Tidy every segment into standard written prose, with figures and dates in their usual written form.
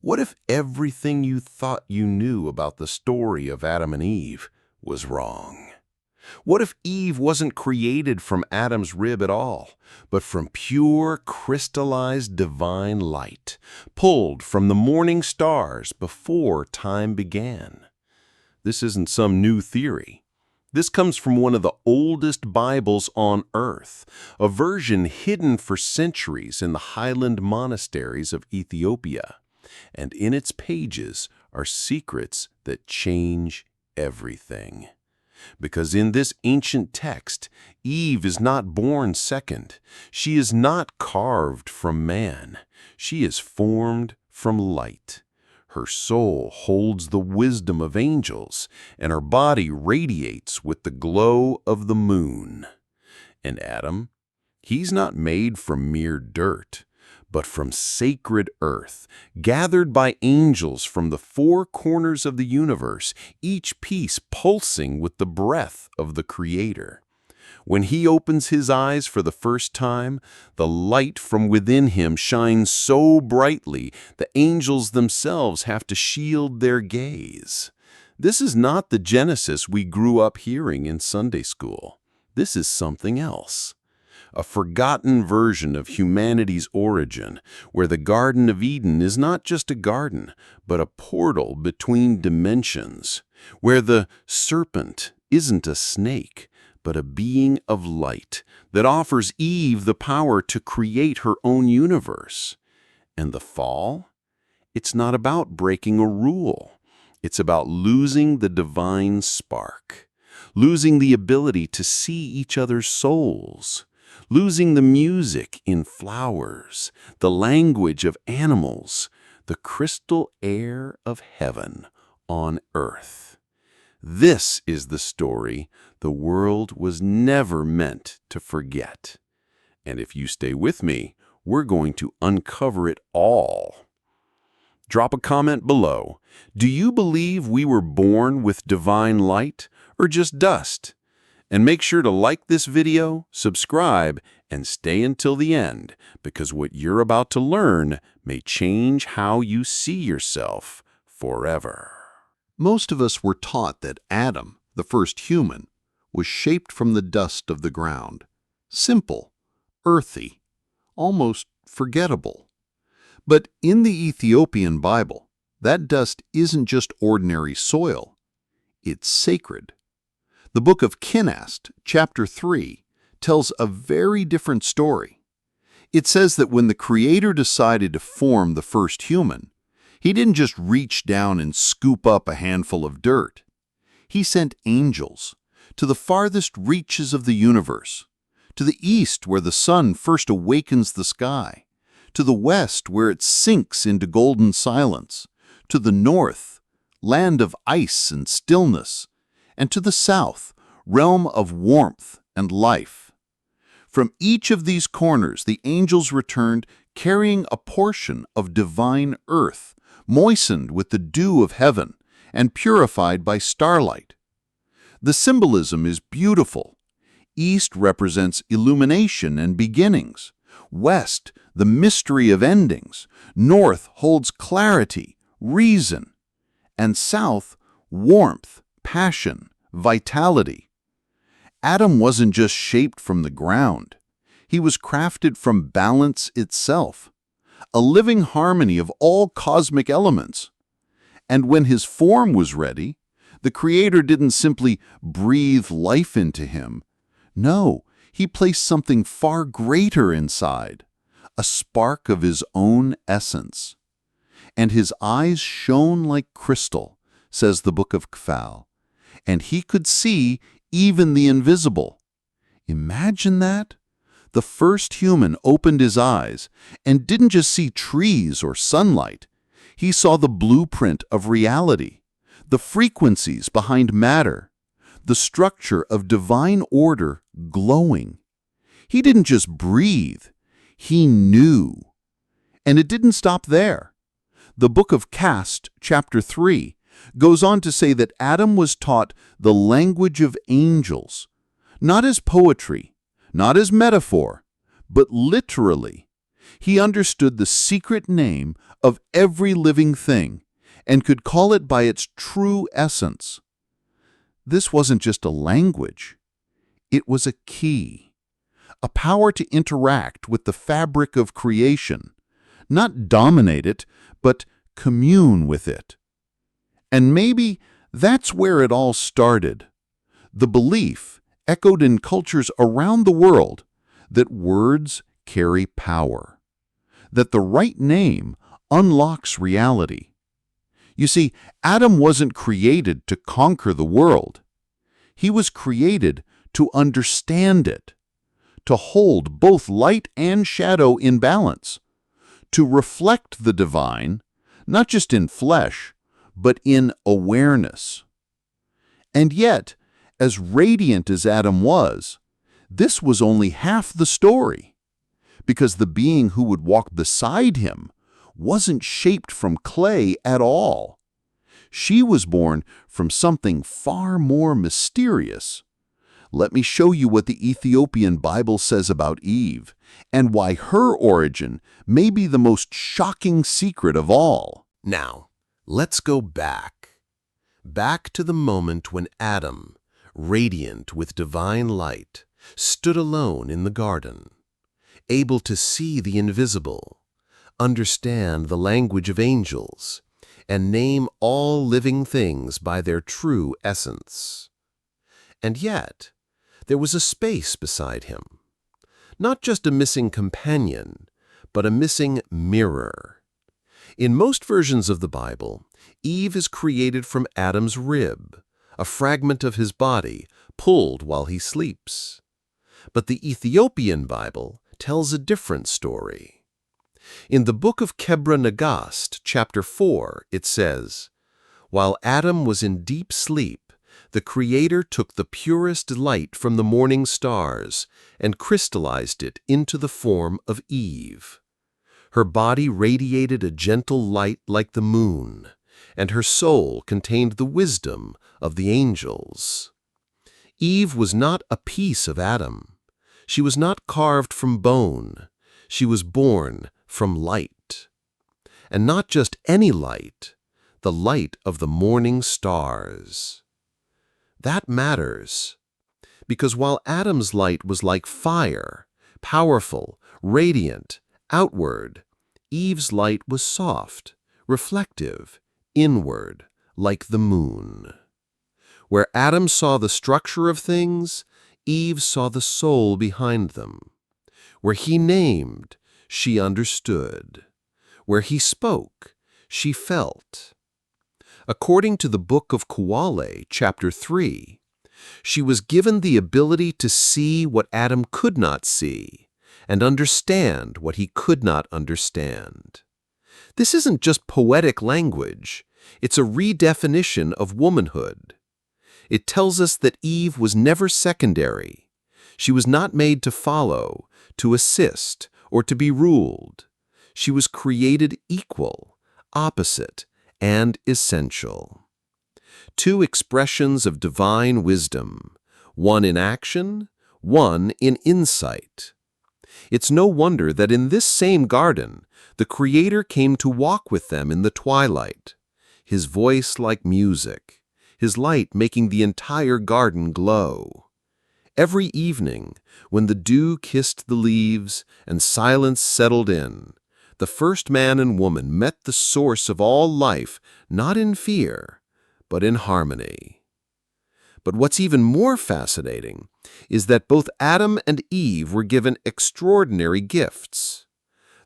What if everything you thought you knew about the story of Adam and Eve was wrong? What if Eve wasn't created from Adam's rib at all, but from pure, crystallized divine light, pulled from the morning stars before time began? This isn't some new theory. This comes from one of the oldest Bibles on earth, a version hidden for centuries in the highland monasteries of Ethiopia. And in its pages are secrets that change everything. Because in this ancient text, Eve is not born second. She is not carved from man. She is formed from light. Her soul holds the wisdom of angels, and her body radiates with the glow of the moon. And Adam, he's not made from mere dirt, but from sacred earth, gathered by angels from the four corners of the universe, each piece pulsing with the breath of the Creator. When he opens his eyes for the first time, the light from within him shines so brightly the angels themselves have to shield their gaze. This is not the Genesis we grew up hearing in Sunday school. This is something else. A forgotten version of humanity's origin, where the Garden of Eden is not just a garden, but a portal between dimensions, where the serpent isn't a snake, but a being of light that offers Eve the power to create her own universe. And the fall? It's not about breaking a rule. It's about losing the divine spark, losing the ability to see each other's souls, losing the music in flowers, the language of animals, the crystal air of heaven on earth. This is the story the world was never meant to forget. And if you stay with me, we're going to uncover it all. Drop a comment below. Do you believe we were born with divine light or just dust? And make sure to like this video, subscribe, and stay until the end, because what you're about to learn may change how you see yourself forever. Most of us were taught that Adam, the first human, was shaped from the dust of the ground. Simple, earthy, almost forgettable. But in the Ethiopian Bible, that dust isn't just ordinary soil. It's sacred. The Book of Kinast, chapter 3, tells a very different story. It says that when the Creator decided to form the first human, he didn't just reach down and scoop up a handful of dirt. He sent angels to the farthest reaches of the universe, to the east where the sun first awakens the sky, to the west where it sinks into golden silence, to the north, land of ice and stillness, and to the south, realm of warmth and life. From each of these corners, the angels returned carrying a portion of divine earth, moistened with the dew of heaven and purified by starlight. The symbolism is beautiful. East represents illumination and beginnings. West, the mystery of endings. North holds clarity, reason. And south, warmth, passion, vitality. Adam wasn't just shaped from the ground. He was crafted from balance itself, a living harmony of all cosmic elements. And when his form was ready, the Creator didn't simply breathe life into him. No, he placed something far greater inside, a spark of his own essence. And his eyes shone like crystal, says the Book of Enoch, and he could see even the invisible. Imagine that. The first human opened his eyes and didn't just see trees or sunlight. He saw the blueprint of reality, the frequencies behind matter, the structure of divine order glowing. He didn't just breathe, he knew. And it didn't stop there. The Book of Enoch, chapter 3, goes on to say that Adam was taught the language of angels, not as poetry, not as metaphor, but literally. He understood the secret name of every living thing and could call it by its true essence. This wasn't just a language. It was a key, a power to interact with the fabric of creation, not dominate it, but commune with it. And maybe that's where it all started. The belief, echoed in cultures around the world, that words carry power, that the right name unlocks reality. You see, Adam wasn't created to conquer the world. He was created to understand it, to hold both light and shadow in balance, to reflect the divine, not just in flesh, but in awareness. And yet, as radiant as Adam was, this was only half the story, because the being who would walk beside him wasn't shaped from clay at all. She was born from something far more mysterious. Let me show you what the Ethiopian Bible says about Eve, and why her origin may be the most shocking secret of all. Now, let's go back to the moment when Adam, radiant with divine light, stood alone in the garden, able to see the invisible, understand the language of angels, and name all living things by their true essence. And yet, there was a space beside him, not just a missing companion, but a missing mirror. In most versions of the Bible, Eve is created from Adam's rib, a fragment of his body pulled while he sleeps. But the Ethiopian Bible tells a different story. In the Book of Kebra Nagast, chapter 4, it says, "While Adam was in deep sleep, the Creator took the purest light from the morning stars and crystallized it into the form of Eve. Her body radiated a gentle light like the moon, and her soul contained the wisdom of the angels." Eve was not a piece of Adam. She was not carved from bone. She was born from light. And not just any light, the light of the morning stars. That matters, because while Adam's light was like fire, powerful, radiant, outward, Eve's light was soft, reflective, inward, like the moon. Where Adam saw the structure of things, Eve saw the soul behind them. Where he named, she understood. Where he spoke, she felt. According to the Book of Enoch, chapter 3, she was given the ability to see what Adam could not see, and understand what he could not understand. This isn't just poetic language, it's a redefinition of womanhood. It tells us that Eve was never secondary. She was not made to follow, to assist, or to be ruled. She was created equal, opposite, and essential. Two expressions of divine wisdom, one in action, one in insight. It's no wonder that in this same garden, the Creator came to walk with them in the twilight, his voice like music, his light making the entire garden glow. Every evening, when the dew kissed the leaves and silence settled in, the first man and woman met the source of all life, not in fear, but in harmony. But what's even more fascinating is that both Adam and Eve were given extraordinary gifts.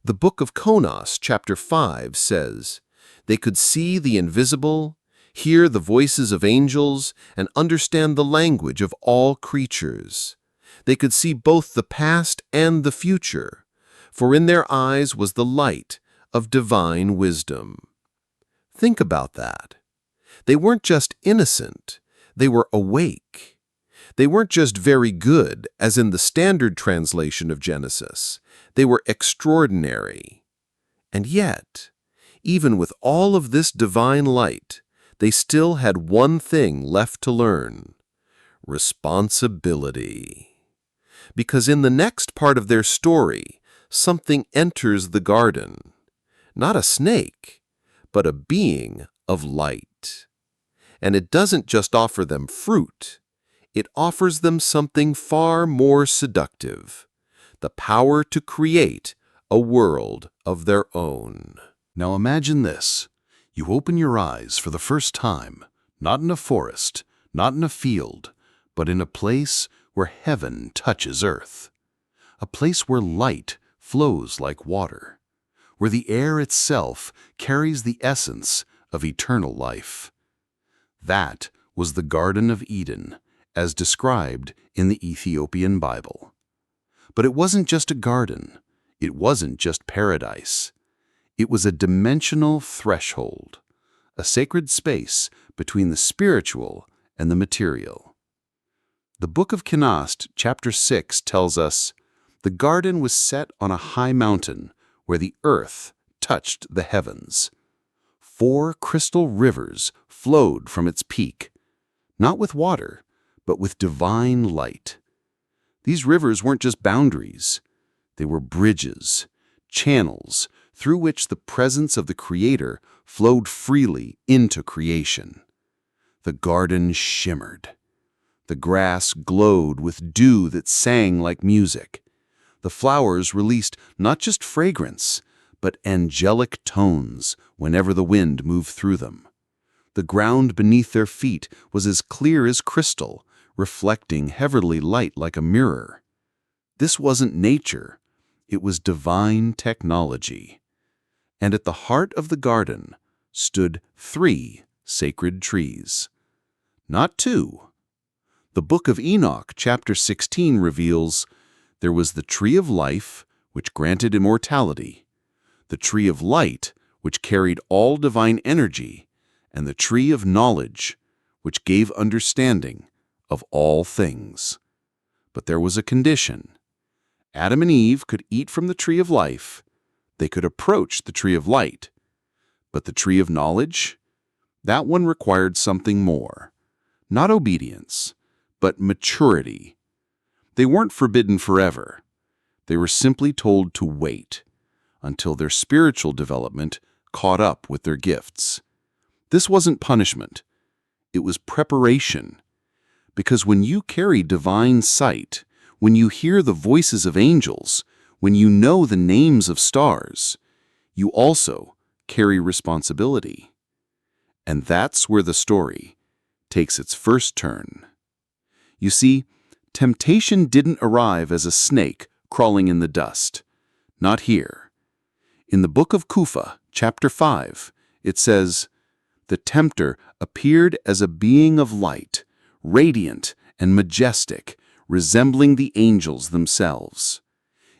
The Book of Enoch, chapter 5, says, "They could see the invisible, hear the voices of angels, and understand the language of all creatures. They could see both the past and the future, for in their eyes was the light of divine wisdom." Think about that. They weren't just innocent, they were awake. They weren't just very good, as in the standard translation of Genesis. They were extraordinary. And yet, even with all of this divine light, they still had one thing left to learn: responsibility. Because in the next part of their story, something enters the garden. Not a snake, but a being of light. And it doesn't just offer them fruit. It offers them something far more seductive, the power to create a world of their own. Now imagine this. You open your eyes for the first time, not in a forest, not in a field, but in a place where heaven touches earth. A place where light flows like water, where the air itself carries the essence of eternal life. That was the Garden of Eden, as described in the Ethiopian Bible. But it wasn't just a garden. It wasn't just paradise. It was a dimensional threshold, a sacred space between the spiritual and the material. The Book of Kinast, chapter 6, tells us, "The garden was set on a high mountain where the earth touched the heavens. 4 crystal rivers flowed from its peak, not with water, but with divine light." These rivers weren't just boundaries. They were bridges, channels through which the presence of the Creator flowed freely into creation. The garden shimmered. The grass glowed with dew that sang like music. The flowers released not just fragrance, but angelic tones whenever the wind moved through them. The ground beneath their feet was as clear as crystal, reflecting heavenly light like a mirror. This wasn't nature, it was divine technology. And at the heart of the garden stood 3 sacred trees. Not 2. The Book of Enoch, chapter 16, reveals there was the tree of life, which granted immortality, the tree of light, which carried all divine energy, and the tree of knowledge, which gave understanding of all things. But there was a condition. Adam and Eve could eat from the tree of life. They could approach the tree of light. But the tree of knowledge? That one required something more. Not obedience, but maturity. They weren't forbidden forever. They were simply told to wait until their spiritual development caught up with their gifts. This wasn't punishment. It was preparation. Because when you carry divine sight, when you hear the voices of angels, when you know the names of stars, you also carry responsibility. And that's where the story takes its first turn. You see, temptation didn't arrive as a snake crawling in the dust. Not here. In the book of Kufa, chapter 5, it says, "The tempter appeared as a being of light, radiant and majestic, resembling the angels themselves.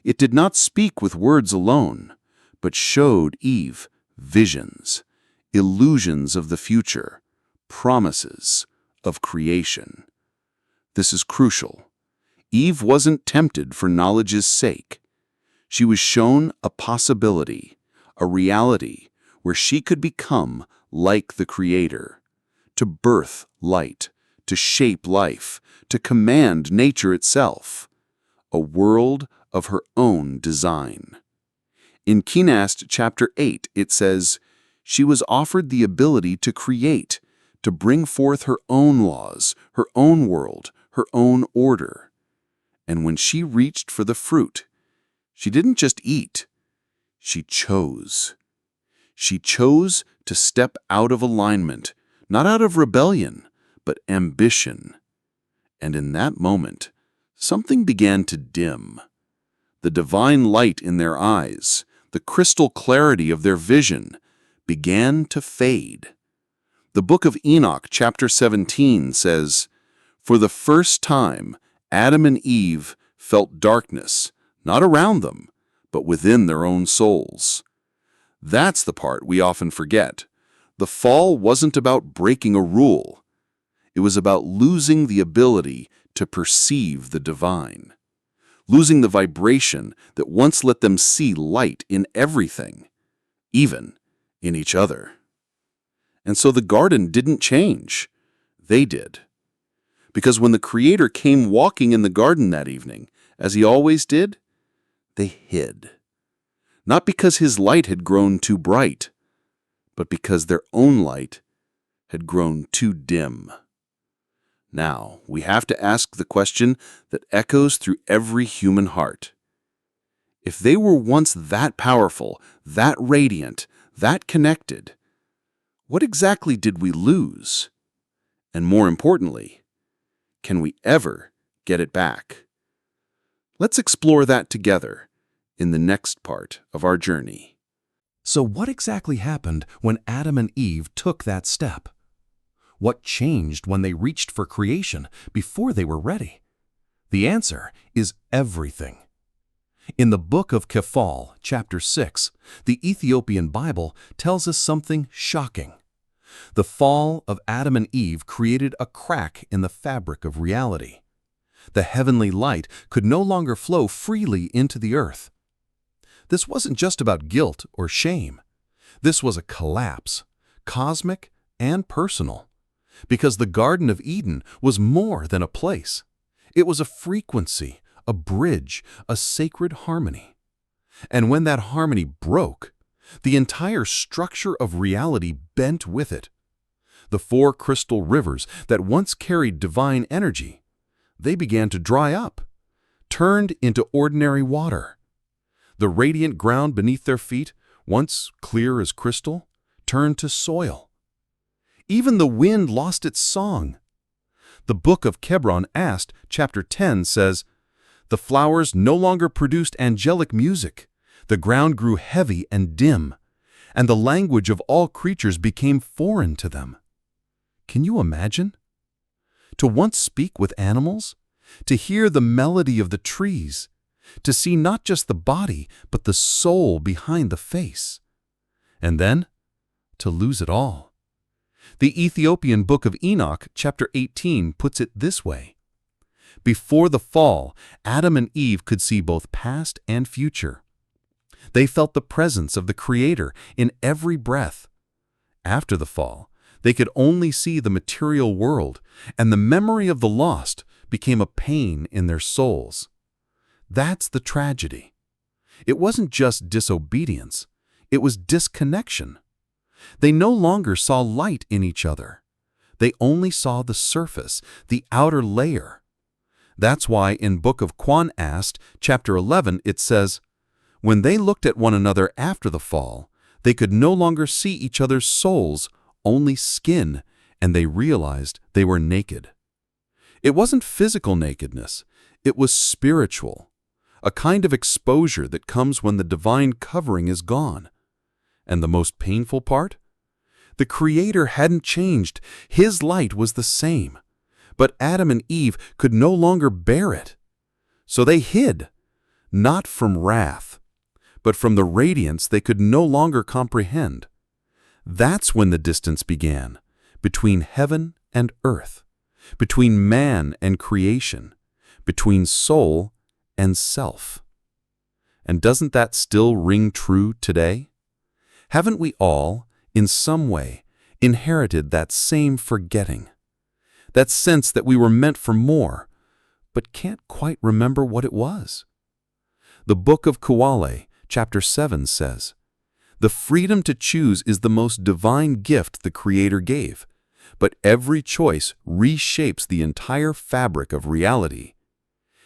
It did not speak with words alone, but showed Eve visions, illusions of the future, promises of creation." This is crucial. Eve wasn't tempted for knowledge's sake. She was shown a possibility, a reality where she could become like the Creator, to birth light, to shape life, to command nature itself, a world of her own design. In Kinast chapter 8, it says, "She was offered the ability to create, to bring forth her own laws, her own world, her own order. And when she reached for the fruit, she didn't just eat, she chose. She chose to step out of alignment, not out of rebellion, but ambition. And in that moment, something began to dim. The divine light in their eyes, the crystal clarity of their vision, began to fade. The Book of Enoch, chapter 17, says, "For the first time, Adam and Eve felt darkness, not around them, but within their own souls." That's the part we often forget. The fall wasn't about breaking a rule. It was about losing the ability to perceive the divine, losing the vibration that once let them see light in everything, even in each other. And so the garden didn't change. They did. Because when the Creator came walking in the garden that evening, as he always did, they hid. not because his light had grown too bright, but because their own light had grown too dim. Now, we have to ask the question that echoes through every human heart. If they were once that powerful, that radiant, that connected, what exactly did we lose? And more importantly, can we ever get it back? Let's explore that together in the next part of our journey. So what exactly happened when Adam and Eve took that step? What changed when they reached for creation before they were ready? The answer is everything. In the Book of Kefal, chapter 6, the Ethiopian Bible tells us something shocking. The fall of Adam and Eve created a crack in the fabric of reality. The heavenly light could no longer flow freely into the earth. This wasn't just about guilt or shame. This was a collapse, cosmic and personal, because the Garden of Eden was more than a place. It was a frequency, a bridge, a sacred harmony. And when that harmony broke, the entire structure of reality bent with it. The 4 crystal rivers that once carried divine energy, they began to dry up, turned into ordinary water. The radiant ground beneath their feet, once clear as crystal, turned to soil. Even the wind lost its song. The Book of Kebra Nagast, chapter 10 says, "The flowers no longer produced angelic music. The ground grew heavy and dim, and the language of all creatures became foreign to them." Can you imagine? To once speak with animals, to hear the melody of the trees, to see not just the body, but the soul behind the face. And then, to lose it all. The Ethiopian Book of Enoch, chapter 18, puts it this way. Before the fall, Adam and Eve could see both past and future. They felt the presence of the Creator in every breath. After the fall, they could only see the material world, and the memory of the lost became a pain in their souls. That's the tragedy. It wasn't just disobedience, it was disconnection. They no longer saw light in each other. They only saw the surface, the outer layer. That's why in Book of Kinast, chapter 11, it says, "When they looked at one another after the fall, they could no longer see each other's souls, only skin, and they realized they were naked." It wasn't physical nakedness, it was spiritual, a kind of exposure that comes when the divine covering is gone. And the most painful part? The Creator hadn't changed. His light was the same. But Adam and Eve could no longer bear it. So they hid, not from wrath, but from the radiance they could no longer comprehend. That's when the distance began, between heaven and earth, between man and creation, between soul and self. And doesn't that still ring true today? Haven't we all, in some way, inherited that same forgetting? That sense that we were meant for more, but can't quite remember what it was? The Book of Enoch, chapter 7 says, "The freedom to choose is the most divine gift the Creator gave, but every choice reshapes the entire fabric of reality."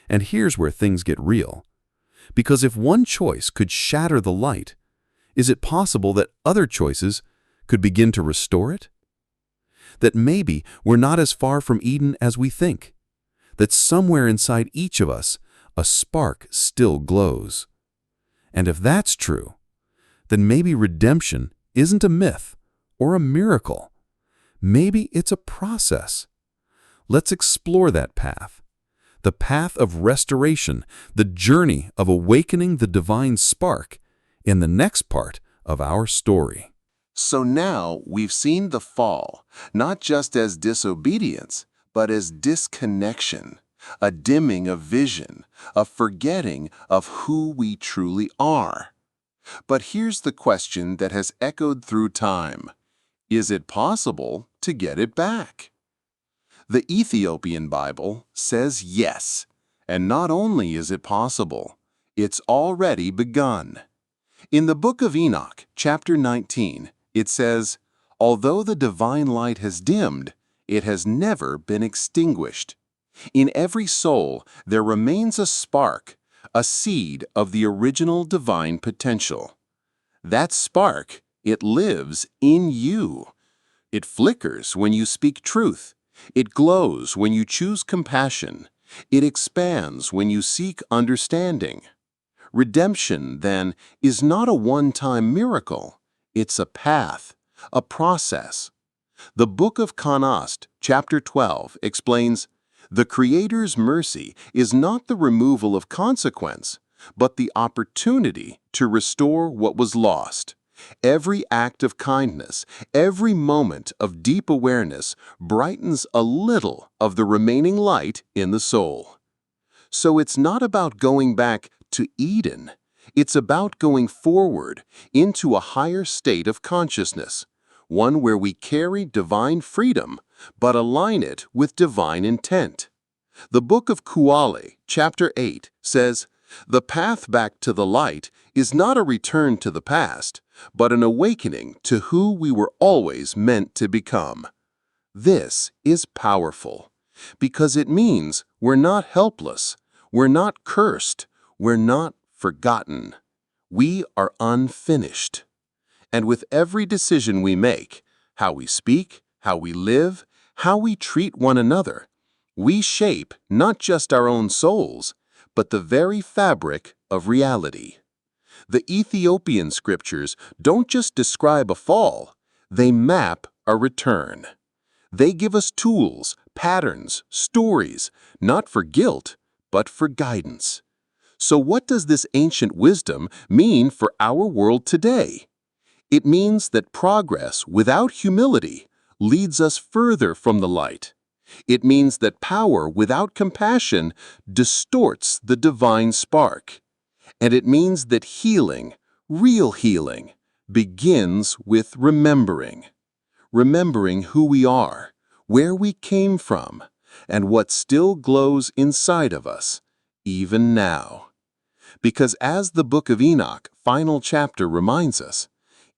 And here's where things get real. Because if one choice could shatter the light, is it possible that other choices could begin to restore it? That maybe we're not as far from Eden as we think. That somewhere inside each of us, a spark still glows. And if that's true, then maybe redemption isn't a myth or a miracle. Maybe it's a process. Let's explore that path. The path of restoration, the journey of awakening the divine spark, in the next part of our story. So now we've seen the fall, not just as disobedience, but as disconnection, a dimming of vision, a forgetting of who we truly are. But here's the question that has echoed through time. Is it possible to get it back? The Ethiopian Bible says yes, and not only is it possible, it's already begun. In the Book of Enoch, chapter 19, it says, "Although the divine light has dimmed, it has never been extinguished. In every soul there remains a spark, a seed of the original divine potential. That spark, it lives in you. It flickers when you speak truth. It glows when you choose compassion. It expands when you seek understanding. Redemption, then, is not a one-time miracle. It's a path, a process. The Book of Kinast, chapter 12, explains, "The Creator's mercy is not the removal of consequence, but the opportunity to restore what was lost. Every act of kindness, every moment of deep awareness brightens a little of the remaining light in the soul." So it's not about going back to Eden. It's about going forward into a higher state of consciousness, one where we carry divine freedom, but align it with divine intent. The Book of Kuale, chapter 8, says, "The path back to the light is not a return to the past, but an awakening to who we were always meant to become." This is powerful, because it means we're not helpless, we're not cursed, we're not forgotten. We are unfinished. And with every decision we make, how we speak, how we live, how we treat one another, we shape not just our own souls, but the very fabric of reality. The Ethiopian scriptures don't just describe a fall, they map a return. They give us tools, patterns, stories, not for guilt, but for guidance. So what does this ancient wisdom mean for our world today? It means that progress without humility leads us further from the light. It means that power without compassion distorts the divine spark. And it means that healing, real healing, begins with remembering. Remembering who we are, where we came from, and what still glows inside of us, even now. Because as the Book of Enoch, final chapter, reminds us,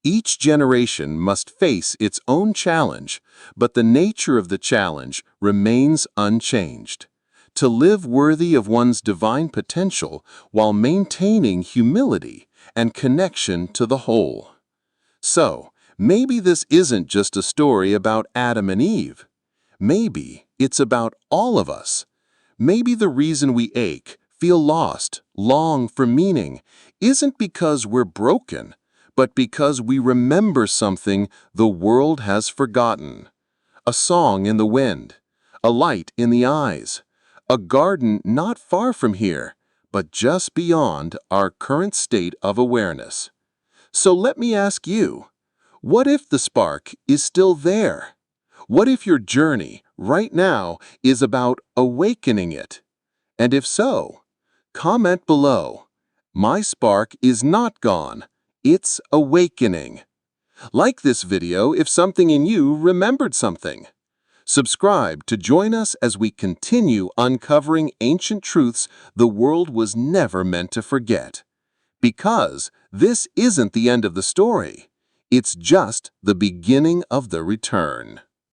each generation must face its own challenge, but the nature of the challenge remains unchanged. To live worthy of one's divine potential while maintaining humility and connection to the whole. So, maybe this isn't just a story about Adam and Eve. Maybe it's about all of us. Maybe the reason we ache, feel lost, long for meaning, isn't because we're broken, but because we remember something the world has forgotten. A song in the wind, a light in the eyes, a garden not far from here, but just beyond our current state of awareness. So let me ask you, what if the spark is still there? What if your journey right now is about awakening it? And if so, comment below. My spark is not gone. It's awakening. Like this video if something in you remembered something. Subscribe to join us as we continue uncovering ancient truths the world was never meant to forget. Because this isn't the end of the story. It's just the beginning of the return.